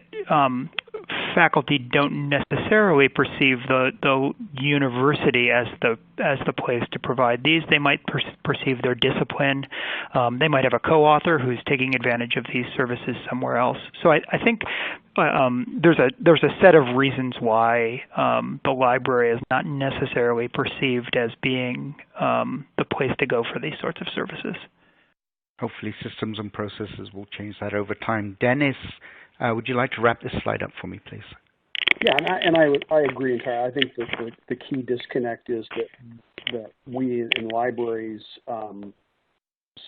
faculty don't necessarily perceive the university as the place to provide these. They might perceive their discipline. They might have a co-author who's taking advantage of these services somewhere else. So I think there's a set of reasons why the library is not necessarily perceived as being the place to go for these sorts of services. Hopefully systems and processes will change that over time. Dennis, would you like to wrap this slide up for me, please? Yeah, I agree entirely. I think that the key disconnect is that we in libraries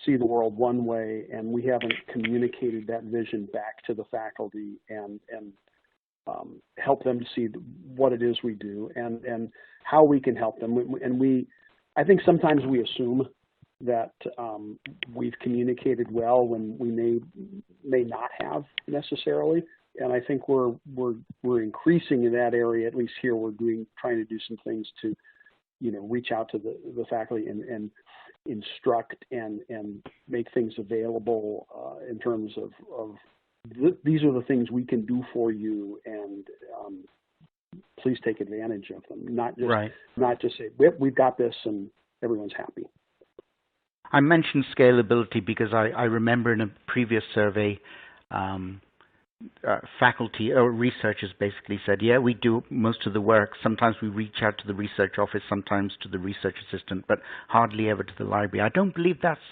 see the world one way, and we haven't communicated that vision back to the faculty and help them to see what it is we do and how we can help them. And I think sometimes we assume that we've communicated well when we may not have necessarily, and I think we're increasing in that area. At least here, we're trying to do some things to, reach out to the faculty and instruct and make things available in terms of these are the things we can do for you, and please take advantage of them. Not just say we've got this and everyone's happy. I mentioned scalability because I remember in a previous survey, faculty or researchers basically said, yeah, we do most of the work. Sometimes we reach out to the research office, sometimes to the research assistant, but hardly ever to the library. I don't believe that's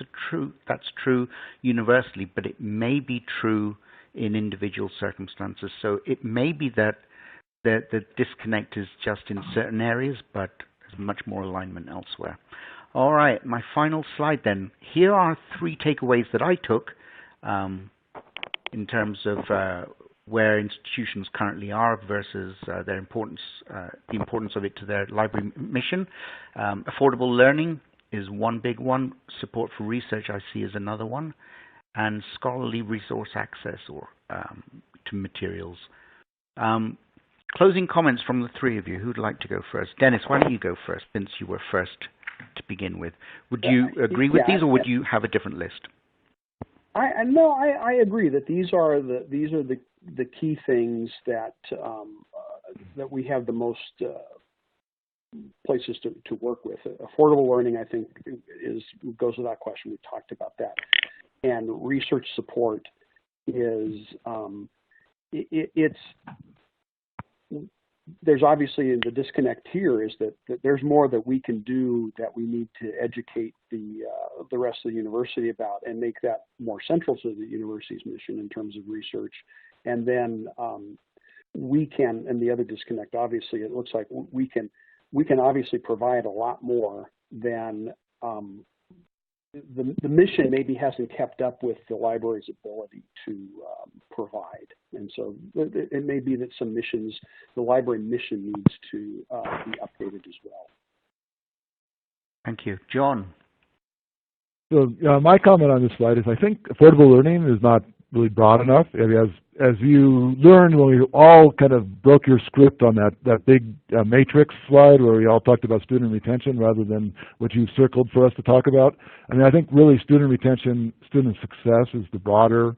true universally, but it may be true in individual circumstances. So it may be that the disconnect is just in certain areas, but there's much more alignment elsewhere. All right, my final slide then. Here are 3 takeaways that I took in terms of where institutions currently are versus their importance, the importance of it to their library mission. Affordable learning is one big one. Support for research I see as another one. And scholarly resource access to materials. Closing comments from the 3 of you. Who'd like to go first? Dennis, why don't you go first, since you were first to begin with. Would you agree with these, or would you have a different list? I agree that these are the key things that that we have the most places to work with. Affordable learning, I think, goes without question. We talked about that, and research support is there's obviously the disconnect here is that there's more that we can do that we need to educate the rest of the university about and make that more central to the university's mission in terms of research. And then we can, and the other disconnect, obviously, it looks like we can obviously provide a lot more than the mission maybe hasn't kept up with the library's ability to provide. And so it may be that some missions, the library mission needs to be updated as well. Thank you. John? So my comment on this slide is I think affordable learning is not really broad enough. I mean, as you learned when we all kind of broke your script on that big matrix slide where we all talked about student retention rather than what you circled for us to talk about. I mean, I think really student retention, student success is the broader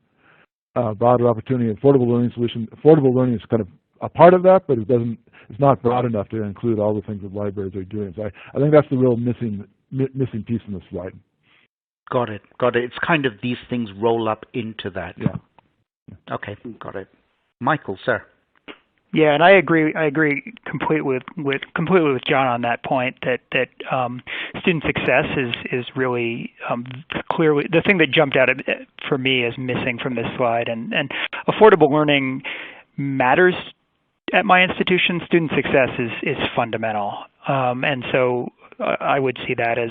opportunity. Affordable learning solution. Affordable learning is kind of a part of that, but it's not broad enough to include all the things that libraries are doing. So I think that's the real missing piece in the slide. Got it. It's kind of these things roll up into that. Yeah. Okay, got it. Michael, sir. Yeah, and I agree completely with John on that point. That student success is really clearly the thing that jumped out for me as missing from this slide. And affordable learning matters at my institution. Student success is fundamental, and so I would see that as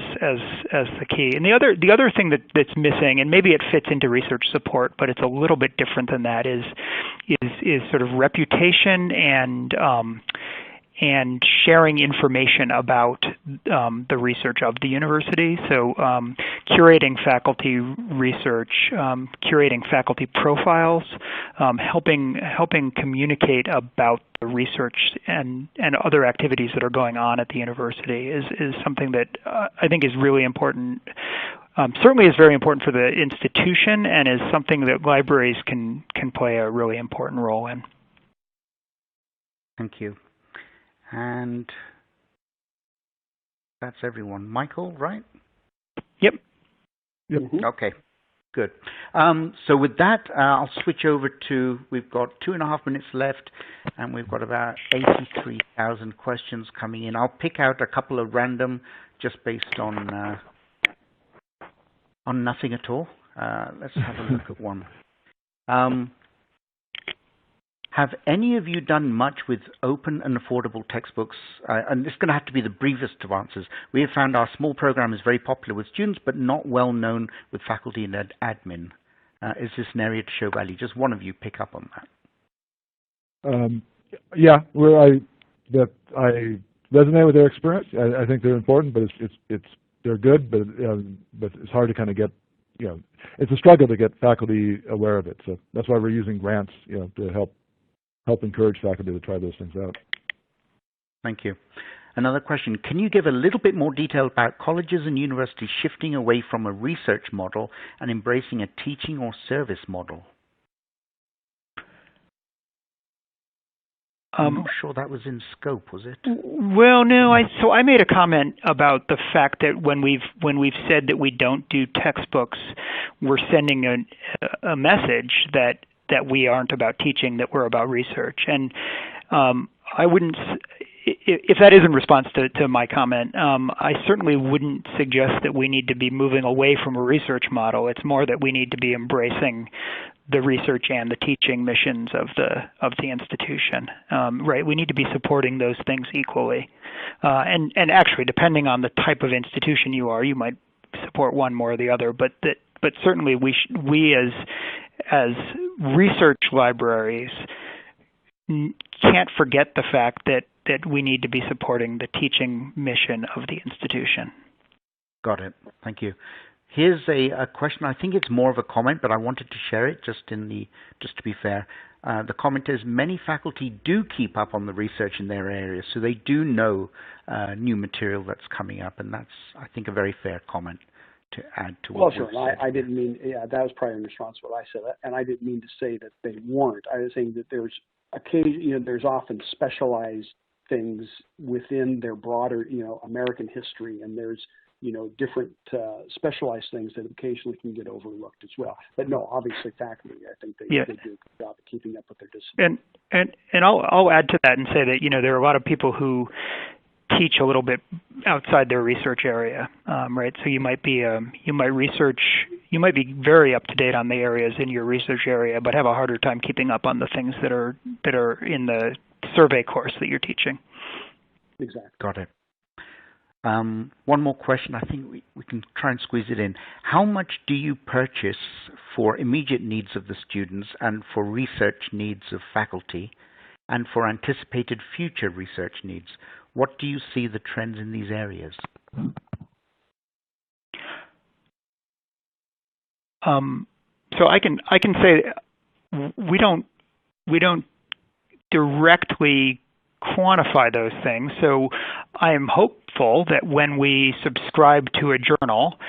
the key. And the other thing that's missing, and maybe it fits into research support, but it's a little bit different than that, is sort of reputation and sharing information about the research of the university. So curating faculty research, curating faculty profiles, helping communicate about the research and other activities that are going on at the university is something that I think is really important. Certainly is very important for the institution and is something that libraries can play a really important role in. Thank you. And that's everyone. Michael, right? Yep. Okay, good. So with that, I'll switch over to, we've got 2.5 minutes left, and we've got about 83,000 questions coming in. I'll pick out a couple of random, just based on nothing at all. Let's have a look at one. Have any of you done much with open and affordable textbooks? And this is going to have to be the briefest of answers. We have found our small program is very popular with students, but not well known with faculty and admin. Is this an area to show value? Just one of you pick up on that. Yeah, I resonate with their experience. I think they're important, but they're good, but it's hard to kind of get. It's a struggle to get faculty aware of it. So that's why we're using grants, to help encourage faculty to try those things out. Thank you. Another question, can you give a little bit more detail about colleges and universities shifting away from a research model and embracing a teaching or service model? I'm not sure that was in scope, was it? Well, no. So I made a comment about the fact that when we've said that we don't do textbooks, we're sending a message that we aren't about teaching, that we're about research. And I wouldn't, if that is in response to my comment, I certainly wouldn't suggest that we need to be moving away from a research model. It's more that we need to be embracing the research and the teaching missions of the institution. Right? We need to be supporting those things equally. And actually, depending on the type of institution you are, you might support one more or the other. But certainly we as research libraries can't forget the fact that we need to be supporting the teaching mission of the institution. Got it. Thank you. Here's a question. I think it's more of a comment, but I wanted to share it just to be fair. The comment is, many faculty do keep up on the research in their area, so they do know new material that's coming up, and that's, I think, a very fair comment to add to what sure. I didn't mean, that was probably in response to what I said, and I didn't mean to say that they weren't. I was saying that there's there's often specialized things within their broader, American history, and there's, different specialized things that occasionally can get overlooked as well. But no, obviously faculty, I think they do a good job of keeping up with their discipline. And I'll add to that and say that, there are a lot of people who teach a little bit outside their research area, right? So you might be very up to date on the areas in your research area, but have a harder time keeping up on the things that are in the survey course that you're teaching. Exactly. Got it. One more question. I think we can try and squeeze it in. How much do you purchase for immediate needs of the students and for research needs of faculty and for anticipated future research needs? What do you see the trends in these areas? So I can say we don't directly quantify those things. So I am hopeful that when we subscribe to a journal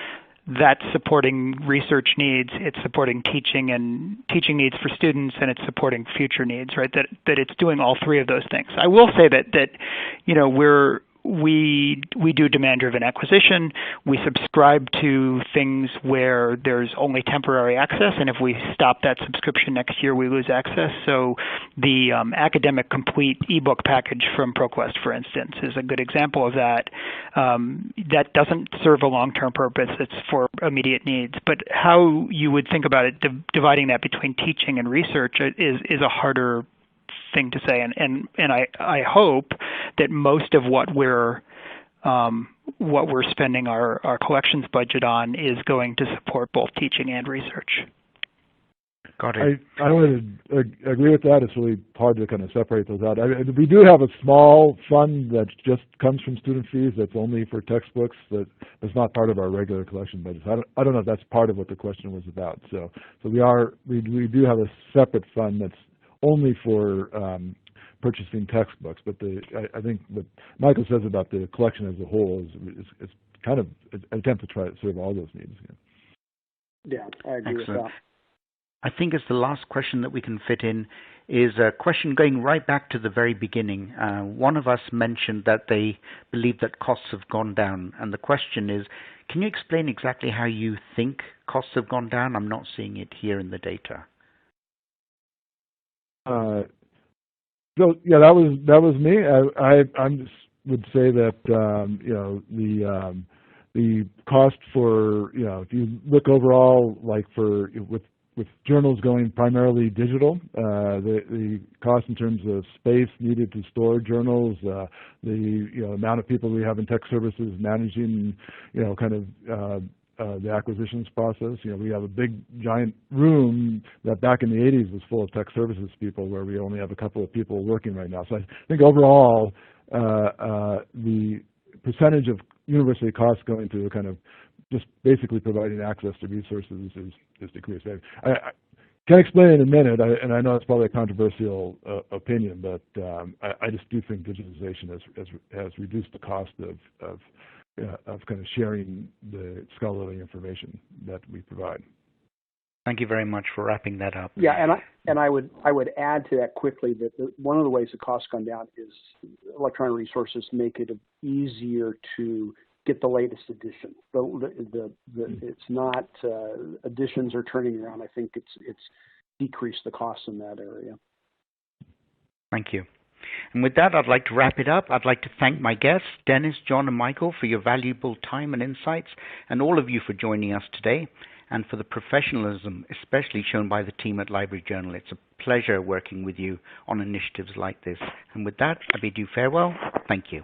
that's supporting research needs, it's supporting teaching and teaching needs for students, and it's supporting future needs, right? That it's doing all three of those things. I will say that you know, we do demand-driven acquisition. We subscribe to things where there's only temporary access, and if we stop that subscription next year, we lose access. So the academic complete ebook package from ProQuest, for instance, is a good example of that. That doesn't serve a long-term purpose. It's for immediate needs. But how you would think about it, dividing that between teaching and research is a harder thing to say, and I hope that most of what we're spending our collections budget on is going to support both teaching and research. Got it. I would agree with that. It's really hard to kind of separate those out. We do have a small fund that just comes from student fees that's only for textbooks, that is not part of our regular collection budget. I don't know if that's part of what the question was about. So we do have a separate fund that's only for purchasing textbooks, but I think what Michael says about the collection as a whole is kind of an attempt to try to serve all those needs. Yeah, I agree with that. I think as the last question that we can fit in is a question going right back to the very beginning. One of us mentioned that they believe that costs have gone down, and the question is, can you explain exactly how you think costs have gone down? I'm not seeing it here in the data. So yeah, that was me. I just would say that you know, the cost for, you know, if you look overall, like with journals going primarily digital, the cost in terms of space needed to store journals, the amount of people we have in tech services managing, kind of the acquisitions process. We have a big giant room that back in the 80s was full of tech services people, where we only have a couple of people working right now. So I think overall the percentage of university costs going to kind of just basically providing access to resources is decreased. I can explain in a minute, and I know it's probably a controversial opinion, but I just do think digitization has reduced the cost of kind of sharing the scholarly information that we provide. Thank you very much for wrapping that up. Yeah, and I would add to that quickly that one of the ways the costs gone down is electronic resources make it easier to get the latest edition. It's not editions are turning around. I think it's decreased the costs in that area. Thank you. And with that, I'd like to wrap it up. I'd like to thank my guests, Dennis, John, and Michael, for your valuable time and insights, and all of you for joining us today, and for the professionalism, especially shown by the team at Library Journal. It's a pleasure working with you on initiatives like this. And with that, I bid you farewell. Thank you.